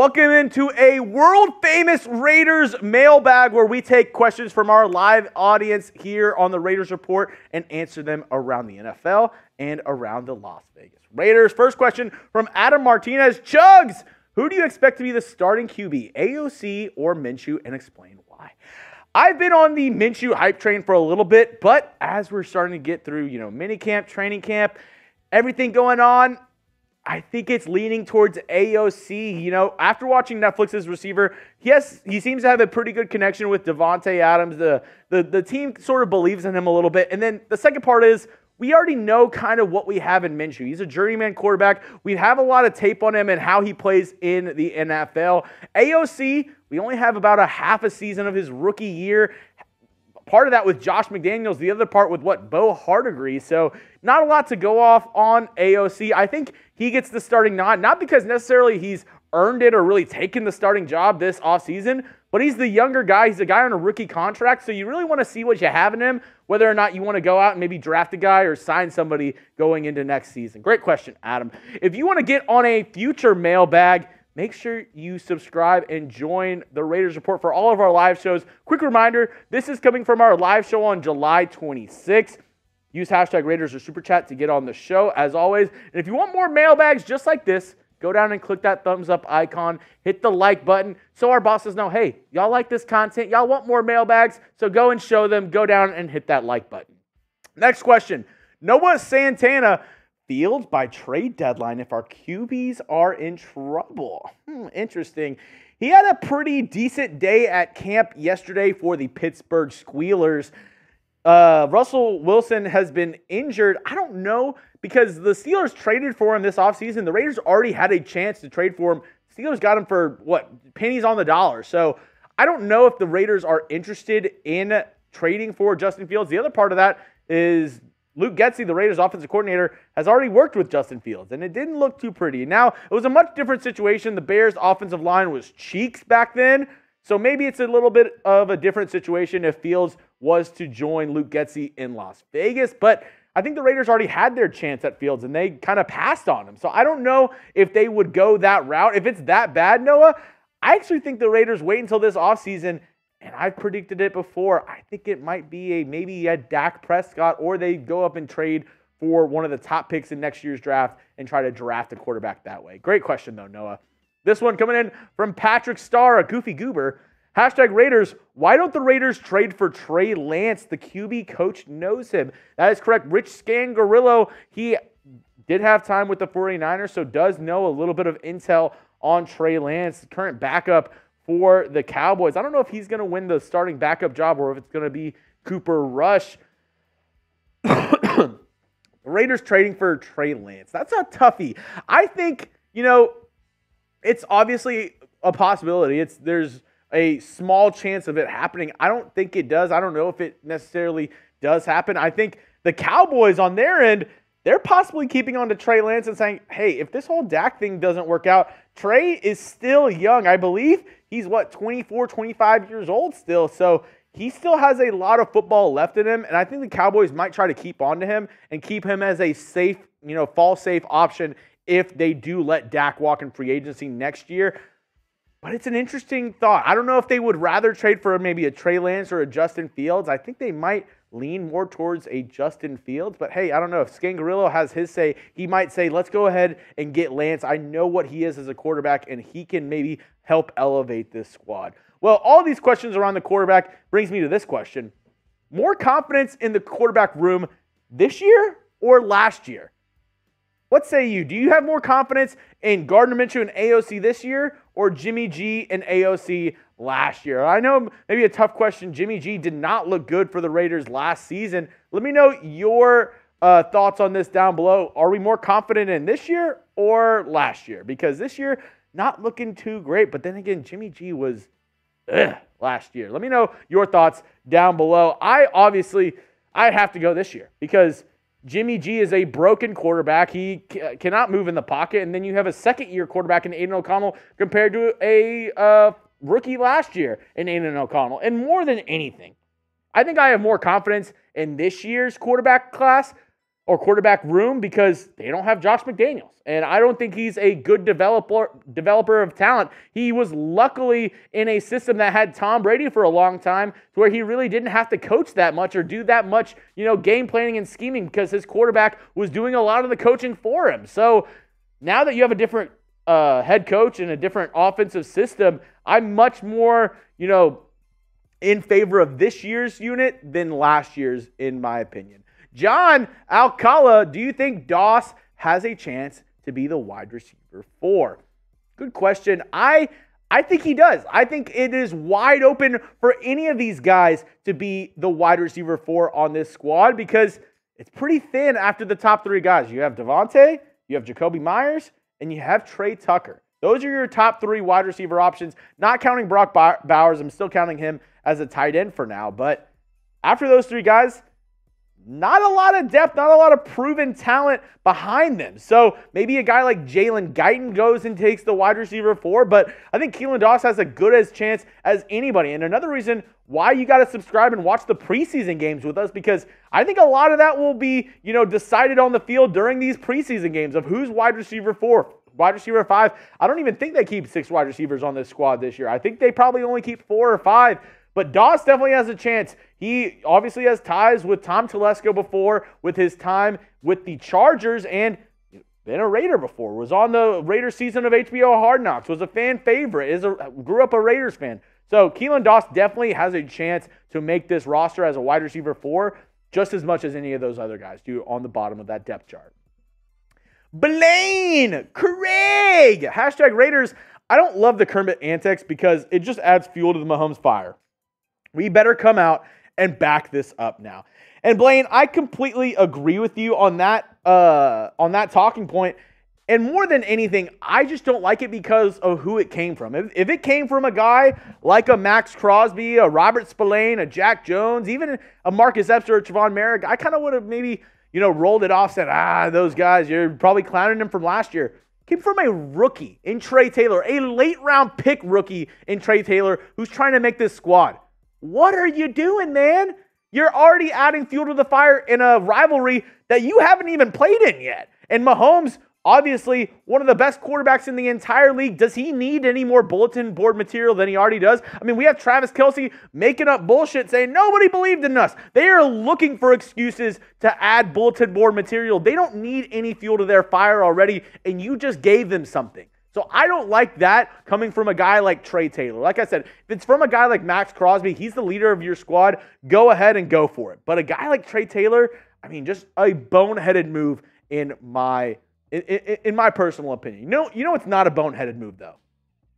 Welcome into a world-famous Raiders mailbag where we take questions from our live audience here on the Raiders Report and answer them around the NFL and around the Las Vegas Raiders. First question from Adam Martinez. Chugs, who do you expect to be the starting QB, AOC or Minshew, and explain why? I've been on the Minshew hype train for a little bit, but as we're starting to get through, mini camp, training camp, everything going on, I think it's leaning towards AOC. After watching Netflix's Receiver, yes, he seems to have a pretty good connection with Devontae Adams. The team sort of believes in him a little bit. And then the second part is we already know kind of what we have in Minshew. He's a journeyman quarterback. We have a lot of tape on him and how he plays in the NFL. AOC, we only have about a half a season of his rookie year. Part of that with Josh McDaniels, the other part with Bo Hardegree. So not a lot to go off on AOC. I think he gets the starting nod, not because necessarily he's earned it or really taken the starting job this offseason, but he's the younger guy. He's a guy on a rookie contract, so you really want to see what you have in him, whether or not you want to go out and maybe draft a guy or sign somebody going into next season. Great question, Adam. If you want to get on a future mailbag, make sure you subscribe and join the Raiders Report for all of our live shows. Quick reminder, this is coming from our live show on July 26th. Use hashtag Raiders or Super Chat to get on the show, as always. And if you want more mailbags just like this, go down and click that thumbs up icon. Hit the like button so our bosses know, hey, y'all like this content. Y'all want more mailbags, so go and show them. Go down and hit that like button. Next question. Noah Santana, Fields by trade deadline if our QBs are in trouble. Interesting. He had a pretty decent day at camp yesterday for the Pittsburgh Squealers. Russell Wilson has been injured. I don't know, because the Steelers traded for him this offseason. The Raiders already had a chance to trade for him. Steelers got him for, pennies on the dollar. So I don't know if the Raiders are interested in trading for Justin Fields. The other part of that is Luke Getsy, the Raiders offensive coordinator, has already worked with Justin Fields, and it didn't look too pretty. Now, it was a much different situation. The Bears' offensive line was cheeks back then, so maybe it's a little bit of a different situation if Fields was to join Luke Getsy in Las Vegas. But I think the Raiders already had their chance at Fields, and they kind of passed on him. So I don't know if they would go that route. If it's that bad, Noah, I actually think the Raiders wait until this offseason, and I've predicted it before. I think it might be maybe a Dak Prescott, or they go up and trade for one of the top picks in next year's draft and try to draft a quarterback that way. Great question, though, Noah. This one coming in from Patrick Starr, a goofy goober. Hashtag Raiders, why don't the Raiders trade for Trey Lance? The QB coach knows him. That is correct. Rich Scangarillo, he did have time with the 49ers, so does know a little bit of intel on Trey Lance, current backup for the Cowboys. I don't know if he's going to win the starting backup job or if it's going to be Cooper Rush. The Raiders trading for Trey Lance. That's a toughie. I think, it's obviously a possibility. There's a small chance of it happening. I don't think it does. I don't know if it necessarily does happen. I think the Cowboys on their end, they're possibly keeping on to Trey Lance and saying, hey, if this whole Dak thing doesn't work out, Trey is still young. I believe he's 24, 25 years old still. So he still has a lot of football left in him. And I think the Cowboys might try to keep on to him and keep him as a safe, fall safe option if they do let Dak walk in free agency next year. But it's an interesting thought. I don't know if they would rather trade for maybe a Trey Lance or a Justin Fields. I think they might lean more towards a Justin Fields. But hey, I don't know. If Scangarillo has his say, he might say, let's go ahead and get Lance. I know what he is as a quarterback, and he can maybe help elevate this squad. Well, all these questions around the quarterback brings me to this question. More confidence in the quarterback room this year or last year? What say you? Do you have more confidence in Gardner Minshew and AOC this year or Jimmy G and AOC last year? I know maybe a tough question. Jimmy G did not look good for the Raiders last season. Let me know your thoughts on this down below. Are we more confident in this year or last year? Because this year, not looking too great. But then again, Jimmy G was last year. Let me know your thoughts down below. I have to go this year because Jimmy G is a broken quarterback. He cannot move in the pocket. And then you have a second-year quarterback in Aidan O'Connell compared to a rookie last year in Aidan O'Connell. And more than anything, I think I have more confidence in this year's quarterback class or quarterback room because they don't have Josh McDaniels. And I don't think he's a good developer of talent. He was luckily in a system that had Tom Brady for a long time to where he really didn't have to coach that much or do that much, game planning and scheming because his quarterback was doing a lot of the coaching for him. So now that you have a different head coach and a different offensive system, I'm much more, in favor of this year's unit than last year's, in my opinion. John Alcala, do you think Doss has a chance to be the wide receiver 4? Good question. I think he does. I think it is wide open for any of these guys to be the wide receiver 4 on this squad because it's pretty thin after the top 3 guys. You have Devontae, you have Jacoby Myers, and you have Trey Tucker. Those are your top 3 wide receiver options, not counting Brock Bowers. I'm still counting him as a tight end for now. But after those 3 guys, not a lot of depth, not a lot of proven talent behind them. So maybe a guy like Jalen Guyton goes and takes the wide receiver 4, but I think Keelan Doss has a good as chance as anybody. And another reason why you got to subscribe and watch the preseason games with us, because I think a lot of that will be, decided on the field during these preseason games of who's wide receiver 4, wide receiver 5. I don't even think they keep 6 wide receivers on this squad this year. I think they probably only keep 4 or 5. But Doss definitely has a chance. He obviously has ties with Tom Telesco before, with his time with the Chargers, and been a Raider before. Was on the Raiders season of HBO Hard Knocks. Was a fan favorite. Grew up a Raiders fan. So Keelan Doss definitely has a chance to make this roster as a wide receiver 4, just as much as any of those other guys do on the bottom of that depth chart. Blaine Craig, hashtag Raiders. I don't love the Kermit antics because it just adds fuel to the Mahomes fire. We better come out and back this up now. And Blaine, I completely agree with you on that talking point. And more than anything, I just don't like it because of who it came from. If it came from a guy like a Max Crosby, a Robert Spillane, a Jack Jones, even a Marcus Epps or a Trevon Merrick, I kind of would have maybe, rolled it off, said, those guys, you're probably clowning them from last year. Came from a rookie in Trey Taylor, a late-round pick rookie in Trey Taylor who's trying to make this squad. What are you doing, man? You're already adding fuel to the fire in a rivalry that you haven't even played in yet. And Mahomes, obviously, one of the best quarterbacks in the entire league. Does he need any more bulletin board material than he already does? I mean, we have Travis Kelce making up bullshit saying nobody believed in us. They are looking for excuses to add bulletin board material. They don't need any fuel to their fire already, and you just gave them something. So I don't like that coming from a guy like Trey Taylor. Like I said, if it's from a guy like Max Crosby, he's the leader of your squad, go ahead and go for it. But a guy like Trey Taylor, I mean, just a boneheaded move in my personal opinion. You know it's not a boneheaded move, though.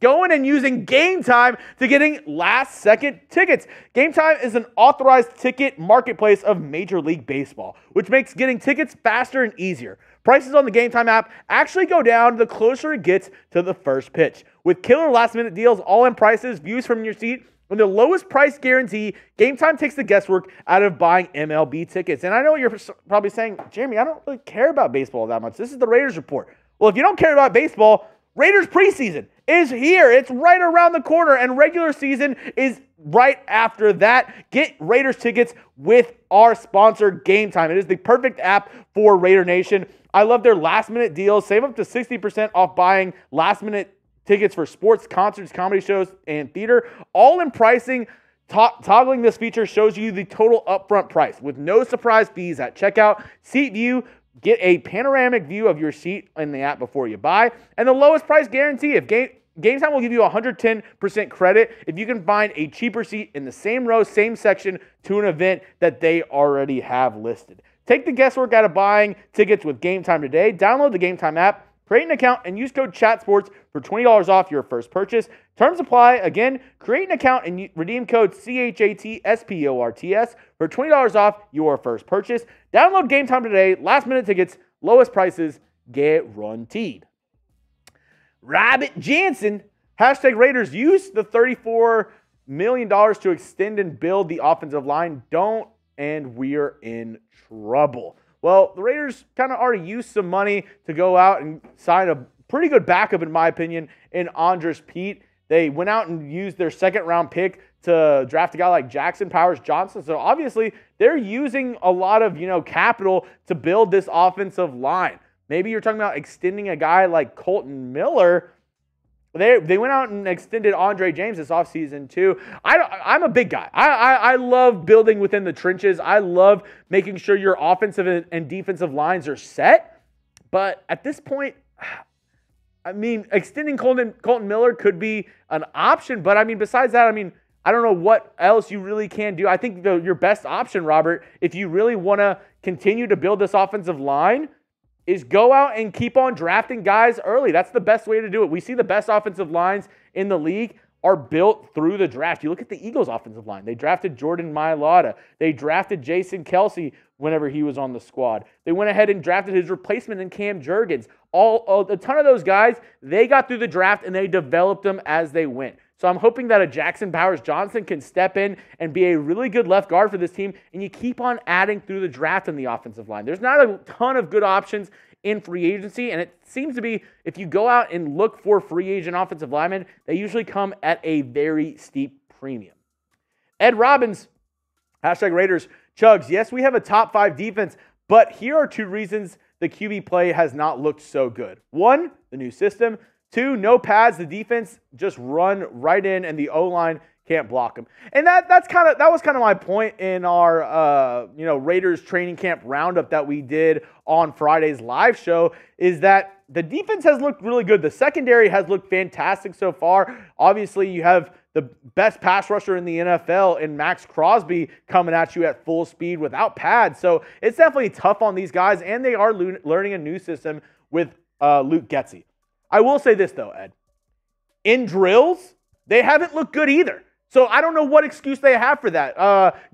Going and using Game Time to getting last-second tickets. Game Time is an authorized ticket marketplace of Major League Baseball, which makes getting tickets faster and easier. Prices on the Game Time app actually go down the closer it gets to the first pitch. With killer last-minute deals, all-in prices, views from your seat, and the lowest price guarantee, Game Time takes the guesswork out of buying MLB tickets. And I know what you're probably saying, Jeremy, I don't really care about baseball that much. This is the Raiders Report. Well, if you don't care about baseball, Raiders preseason is here. It's right around the corner, and regular season is right after that. Get Raiders tickets with our sponsor, Game Time. It is the perfect app for Raider Nation. I love their last-minute deals. Save up to 60% off buying last-minute tickets for sports, concerts, comedy shows, and theater. All in pricing. Toggling this feature shows you the total upfront price with no surprise fees at checkout. Seat view. Get a panoramic view of your seat in the app before you buy. And the lowest price guarantee. If Game Time will give you 110% credit if you can find a cheaper seat in the same row, same section to an event that they already have listed. Take the guesswork out of buying tickets with Game Time today. Download the Game Time app, create an account, and use code CHATSPORTS for $20 off your first purchase. Terms apply. Again, create an account and redeem code CHATSPORTS for $20 off your first purchase. Download Game Time today. Last minute tickets, lowest prices guaranteed. Robert Jansen, hashtag Raiders, use the $34 million to extend and build the offensive line. Don't, and we're in trouble. Well, the Raiders kind of already used some money to go out and sign a pretty good backup, in my opinion, in Andrus Peat. They went out and used their second-round pick to draft a guy like Jackson Powers-Johnson. So obviously they're using a lot of, capital to build this offensive line. Maybe you're talking about extending a guy like Kolton Miller. They went out and extended Andre James this offseason too. I'm a big guy. I love building within the trenches. I love making sure your offensive and defensive lines are set. But at this point, I mean, extending Kolton Miller could be an option. But I mean, besides that, I don't know what else you really can do. I think your best option, Robert, if you really want to continue to build this offensive line, is go out and keep on drafting guys early. That's the best way to do it. We see the best offensive lines in the league are built through the draft. You look at the Eagles' offensive line. They drafted Jordan Mailata. They drafted Jason Kelce whenever he was on the squad. They went ahead and drafted his replacement in Cam Jurgens. A ton of those guys, they got through the draft and they developed them as they went. So I'm hoping that a Jackson Powers-Johnson can step in and be a really good left guard for this team, and you keep on adding through the draft in the offensive line. There's not a ton of good options in free agency, and it seems to be, if you go out and look for free agent offensive linemen, they usually come at a very steep premium. Ed Robbins, #Raiders, Chugs, yes, we have a top 5 defense, but here are 2 reasons the QB play has not looked so good. 1, the new system. 2, no pads. The defense just run right in, and the O-line can't block them. And that was kind of my point in our Raiders training camp roundup that we did on Friday's live show, is that the defense has looked really good. The secondary has looked fantastic so far. Obviously, you have the best pass rusher in the NFL in Max Crosby coming at you at full speed without pads. So it's definitely tough on these guys, and they are learning a new system with Luke Getsy. I will say this, though, Ed. In drills, they haven't looked good either. So I don't know what excuse they have for that.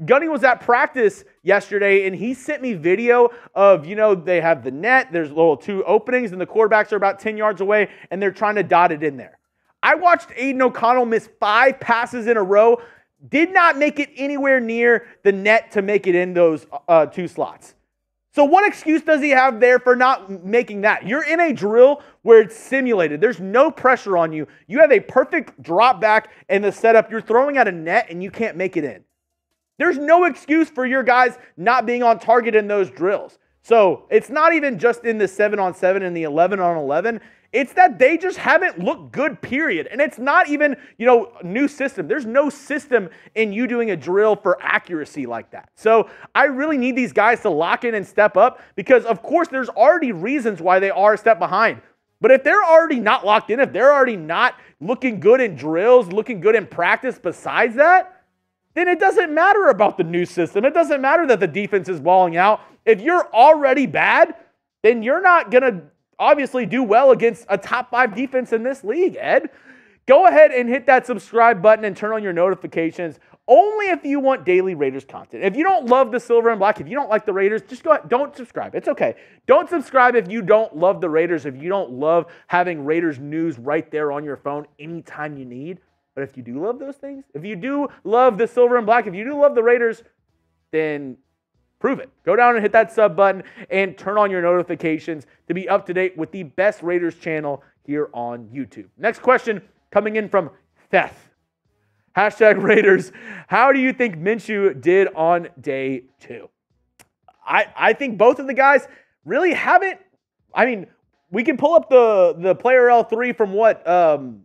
Gunny was at practice yesterday, and he sent me video of, they have the net, there's little 2 openings, and the quarterbacks are about 10 yards away, and they're trying to dot it in there. I watched Aidan O'Connell miss 5 passes in a row, did not make it anywhere near the net to make it in those 2 slots. So what excuse does he have there for not making that? You're in a drill where it's simulated. There's no pressure on you. You have a perfect drop back in the setup. You're throwing at a net and you can't make it in. There's no excuse for your guys not being on target in those drills. So it's not even just in the 7-on-7 and the 11-on-11. It's that they just haven't looked good, period. And it's not even, new system. There's no system in you doing a drill for accuracy like that. So I really need these guys to lock in and step up, because, of course, there's already reasons why they are a step behind. But if they're already not locked in, if they're already not looking good in drills, looking good in practice besides that, then it doesn't matter about the new system. It doesn't matter that the defense is balling out. If you're already bad, then you're not going to obviously do well against a top 5 defense in this league, Ed. Go ahead and hit that subscribe button and turn on your notifications only if you want daily Raiders content. If you don't love the silver and black, if you don't like the Raiders, just go ahead. Don't subscribe. It's okay. Don't subscribe if you don't love the Raiders, if you don't love having Raiders news right there on your phone anytime you need. But if you do love those things, if you do love the silver and black, if you do love the Raiders, then prove it. Go down and hit that sub button and turn on your notifications to be up to date with the best Raiders channel here on YouTube. Next question coming in from Theth. #Raiders. How do you think Minshew did on day 2? I think both of the guys really haven't. We can pull up the player L3 from what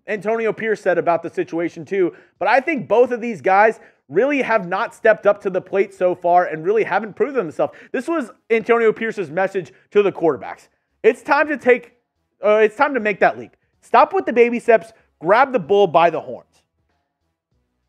Antonio Pierce said about the situation too. But I think both of these guys really have not stepped up to the plate so far and really haven't proven themselves. This was Antonio Pierce's message to the quarterbacks. It's time to make that leap. Stop with the baby steps. Grab the bull by the horns.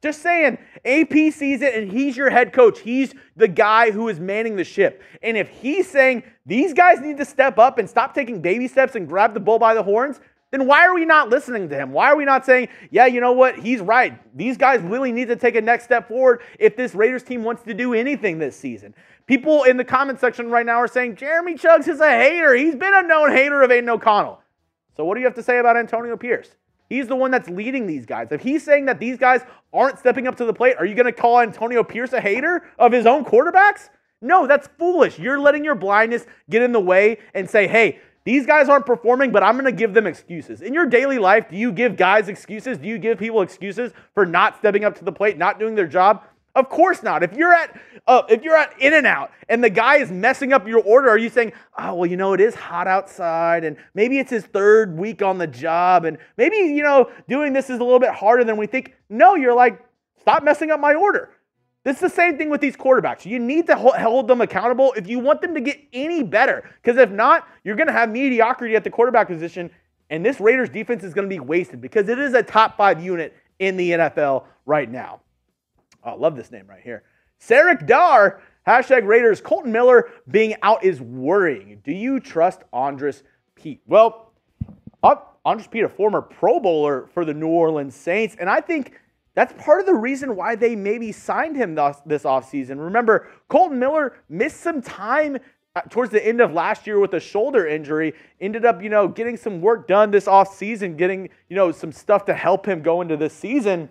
Just saying, AP sees it and he's your head coach. He's the guy who is manning the ship. And if he's saying these guys need to step up and stop taking baby steps and grab the bull by the horns, then why are we not listening to him? Why are we not saying, yeah, you know what? He's right. These guys really need to take a next step forward if this Raiders team wants to do anything this season. People in the comment section right now are saying, Jeremy Chugs is a hater. He's been a known hater of Aidan O'Connell. So what do you have to say about Antonio Pierce? He's the one that's leading these guys. If he's saying that these guys aren't stepping up to the plate, are you going to call Antonio Pierce a hater of his own quarterbacks? No, that's foolish. You're letting your blindness get in the way and say, hey, these guys aren't performing, but I'm going to give them excuses. In your daily life, do you give guys excuses? Do you give people excuses for not stepping up to the plate, not doing their job? Of course not. If you're at In-N-Out and the guy is messing up your order, are you saying, oh, well, it is hot outside and maybe it's his third week on the job and maybe, doing this is a little bit harder than we think? No, you're like, stop messing up my order. This is the same thing with these quarterbacks. You need to hold them accountable if you want them to get any better. Because if not, you're going to have mediocrity at the quarterback position, and this Raiders defense is going to be wasted because it is a top 5 unit in the NFL right now. Oh, I love this name right here. Sarek Dar, #Raiders, Kolton Miller being out is worrying. Do you trust Andrus Peat? Well, Andrus Peat, a former Pro Bowler for the New Orleans Saints, and I think that's part of the reason why they maybe signed him this offseason. Remember, Kolton Miller missed some time towards the end of last year with a shoulder injury, ended up, getting some work done this offseason, getting, some stuff to help him go into this season.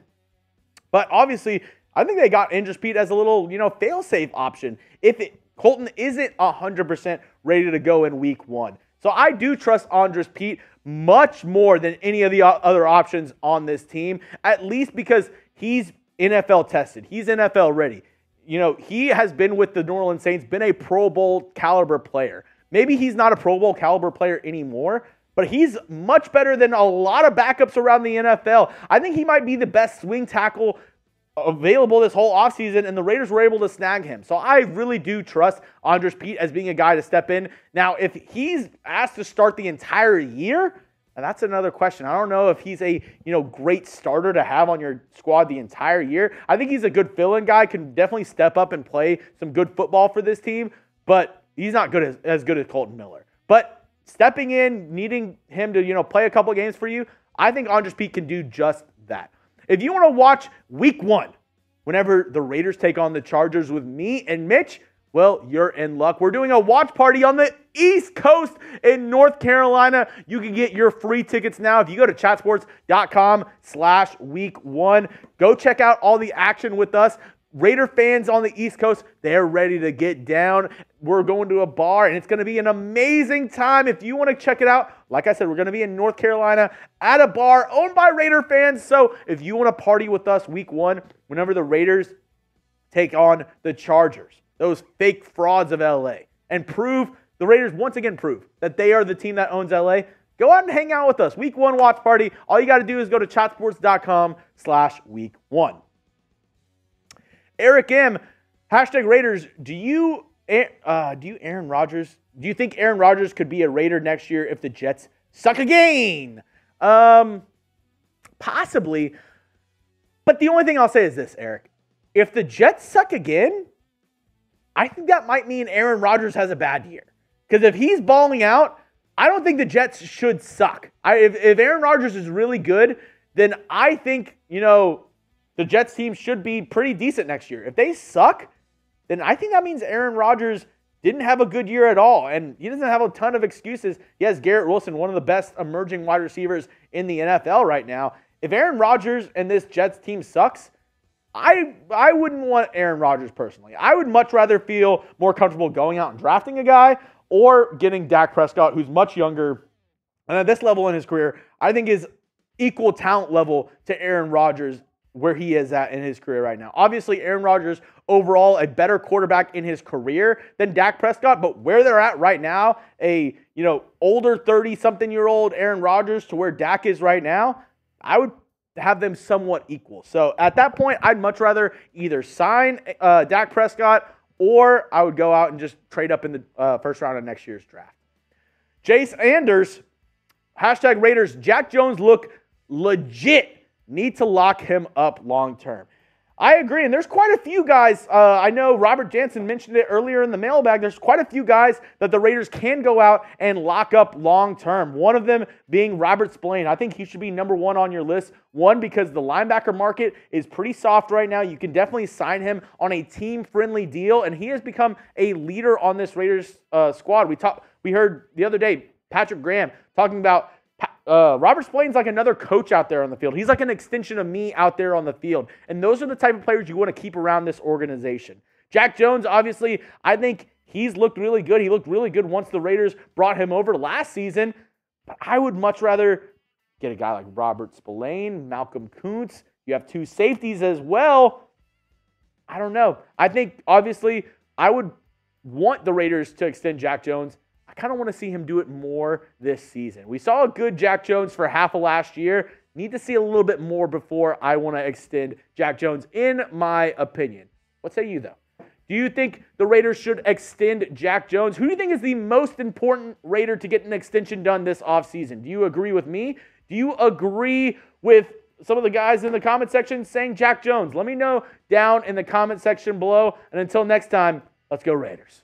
But obviously, I think they got Andrus Peat as a little, fail-safe option if Kolton isn't 100% ready to go in week 1. So I do trust Andrus Peat much more than any of the other options on this team, at least because he's NFL tested. He's NFL ready. He has been with the New Orleans Saints, been a Pro Bowl caliber player. Maybe he's not a Pro Bowl caliber player anymore, but he's much better than a lot of backups around the NFL. I think he might be the best swing tackle available this whole offseason, and the Raiders were able to snag him. So I really do trust Andrus Peat as being a guy to step in. Now, if he's asked to start the entire year, and that's another question. I don't know if he's a great starter to have on your squad the entire year. I think he's a good fill-in guy, can definitely step up and play some good football for this team, but he's not as good as Kolton Miller. But stepping in, needing him to play a couple games for you, I think Andrus Peat can do just that. If you want to watch week 1, whenever the Raiders take on the Chargers with me and Mitch, well, you're in luck. We're doing a watch party on the East Coast in North Carolina. You can get your free tickets now if you go to chatsports.com/week1. Go check out all the action with us. Raider fans on the East Coast, they're ready to get down. We're going to a bar, and it's going to be an amazing time. If you want to check it out, like I said, we're going to be in North Carolina at a bar owned by Raider fans. So if you want to party with us week 1, whenever the Raiders take on the Chargers, those fake frauds of LA, and the Raiders once again prove that they are the team that owns LA, go out and hang out with us. Week 1 watch party. All you got to do is go to chatsports.com/week1. Eric M, #Raiders, do you think Aaron Rodgers could be a Raider next year if the Jets suck again? Possibly. But the only thing I'll say is this, Eric. If the Jets suck again, I think that might mean Aaron Rodgers has a bad year. Because if he's balling out, I don't think the Jets should suck. If Aaron Rodgers is really good, then I think, the Jets team should be pretty decent next year. If they suck, then I think that means Aaron Rodgers didn't have a good year at all, and he doesn't have a ton of excuses. He has Garrett Wilson, one of the best emerging wide receivers in the NFL right now. If Aaron Rodgers and this Jets team sucks, I wouldn't want Aaron Rodgers personally. I would much rather feel more comfortable going out and drafting a guy or getting Dak Prescott, who's much younger, and at this level in his career, I think is equal talent level to Aaron Rodgers where he is at in his career right now. Obviously, Aaron Rodgers overall a better quarterback in his career than Dak Prescott, but where they're at right now, older 30-something-year-old Aaron Rodgers to where Dak is right now, I would have them somewhat equal. So at that point, I'd much rather either sign Dak Prescott or I would go out and just trade up in the first round of next year's draft. Jace Anders, #Raiders, Jack Jones look legit. Need to lock him up long term. I agree, and there's quite a few guys. I know Robert Jansen mentioned it earlier in the mailbag. There's quite a few guys that the Raiders can go out and lock up long term. One of them being Robert Spillane. I think he should be number 1 on your list. One, because the linebacker market is pretty soft right now. You can definitely sign him on a team-friendly deal, and he has become a leader on this Raiders squad. We heard the other day Patrick Graham talking about Robert Spillane's like another coach out there on the field. He's like an extension of me out there on the field. And those are the type of players you want to keep around this organization. Jack Jones, obviously, I think He's looked really good. He looked really good once the Raiders brought him over last season. But I would much rather get a guy like Robert Spillane, Malcolm Kuntz. You have 2 safeties as well. I don't know. I think, obviously, I would want the Raiders to extend Jack Jones. I kind of want to see him do it more this season. We saw a good Jack Jones for half of last year. Need to see a little bit more before I want to extend Jack Jones, in my opinion. What say you, though? Do you think the Raiders should extend Jack Jones? Who do you think is the most important Raider to get an extension done this offseason? Do you agree with me? Do you agree with some of the guys in the comment section saying Jack Jones? Let me know down in the comment section below. And until next time, let's go Raiders.